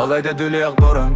Алайда дүлек боран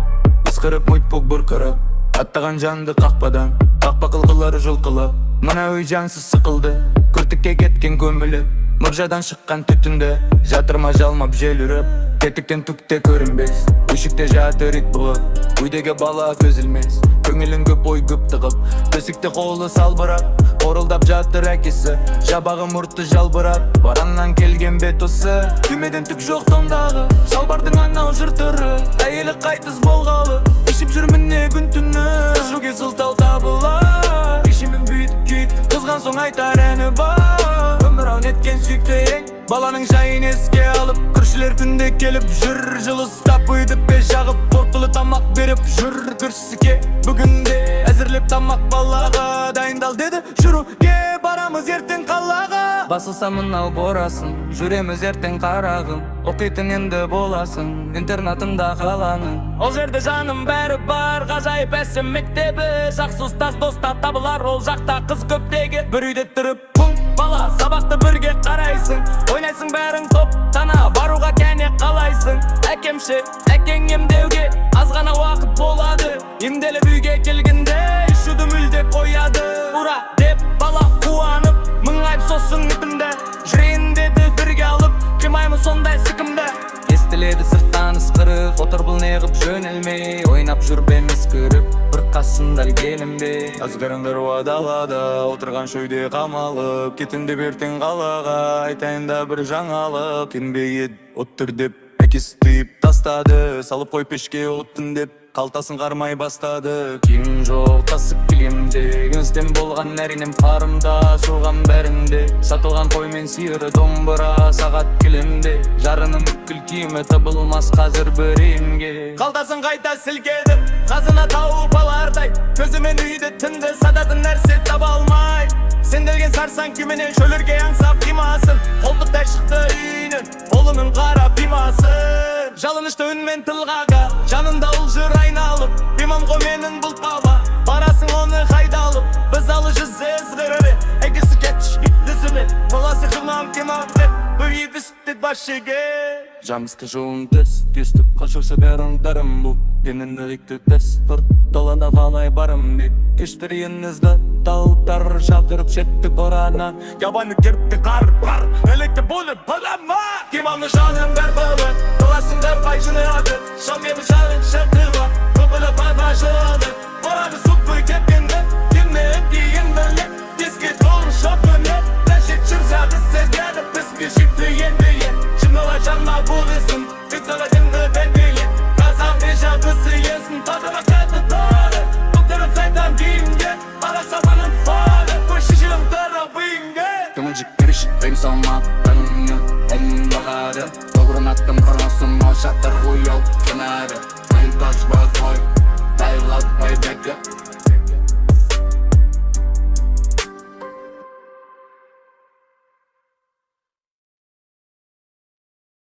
ысқырып муйт-пук бұрқырап, аттаған жанды қақпадан қақпа қылғылары жұлқылап, мына үй жансыз сықылды, күртікке кеткен көміліп, мұржадан шыққан түтінді жатырма жалмап жел үріп, тетіктен түкте көрінбес, үшікте жатыр ит бұғып, үйдегі бала көзілмес, көңілін көп ой көп тығып, төсікте қолы салбырап, орылдап жатыр әкесі, жабағы мұртты жалбырап, бараннан келген бет осы, күймеден түк жоқ тондағы, шалбардың анау жыртыры, әйелі қайтыс болғалы, ішіп жүрміне күн түні, жүге сылтау табылар, ішімін бүйтіп күйіп, қызған соң айтар әні бар, өмір ау неткен сүйікті ең, баланың жайын еске алып, көршілер күнде келіп жүр, жылыстап үйді пеш жағып, қорқылы тамақ беріп жүр, көршісіке бүгінде әзірлеп тамақ балаға дайындал деді, жүруге барамыз ертең қалаға. Басылса мынау борасын, жүреміз ертең қарағым, оқитын енді боласың, интернатында қаланың. Ол жерде жаным бәрі бар, ғажайып әсем мектебі, жақсы ұстаз доста табылар, ол жақта қыз көптегі. Бір үйде тұрып бала, сабақты бірге қарайсың, ойнайсың бәрің топтана, баруға кәне қалайсың. Әкемше, әкең емдеуге аз ғана уақыт болады, емделіп үйге келгенде ішуді мүлде қояды. Ура деп бала қуанып, мың айып сосын үтімді, жүрейін деді бірге алып, қимаймын сондай сікімді. Естіледі сырттан ысқырық, отыр бұл неғып жөнелмей, ойнап жүрбеміз көріп, бір қасында келінбе. Азғырыңдар уадалада, отырған шөйде қамалып, кетінде бертен қалаға, айтайын да бір жаңалық. Кенбей ед, оттыр деп, әкесі тыйып тастады, салып қой пешке оттын деп, қалтасын қармай бастады. Киім жоқ, тасып келемде, күністен болған әрінем қарымда, соған бәрінде, сатылған қой мен сиыры домбыра, сағат келемде, жарының бүкіл киімі табылмас қазір бір емге. Қалтасын қайта сілкеді, қазына тауып алардай, көзімен үйді тінді, сататын нәрсе таба алмай. Сенделген сарсан күйменен шөлірге аңсап қимасын, қолдықтай шықты үйінен, қолының қара пимасын. Жалынышты үнмен тылғаға, жанында ұлжыр айналып, пимамға менің бұл қаба, барасың оны қайдалып, біз алы жүзі ізгірі, әкесі кетш үйтізімен, қоласы қылам кемағдеп, бір едістет башыге. Жамысқы жоғын тестік, қашырса бәріңдарым бұл, денін үлікті тест, далада қалай барым деп, кештіргенізді талыптар шаптырып шетті борана, ябаны керіпті қар бар, әлекті болып балама. Кемамны жаным бәр балы, қаласыңдар бай жыны ады, шамемі жанын шәртіва, көпілі баба жылады, бораны сұпы кепкенді, кемне өтейін білі, теске толын шоқыны, ләшет жүрзады сезгені, бізге жіпті енді ен, жымыла жанма болысын, үктіға дімді бәндейін, қазам бежағысы есін, татыма кәді тұрады, бұқтырып сайтан деймге, бара сабанын фа.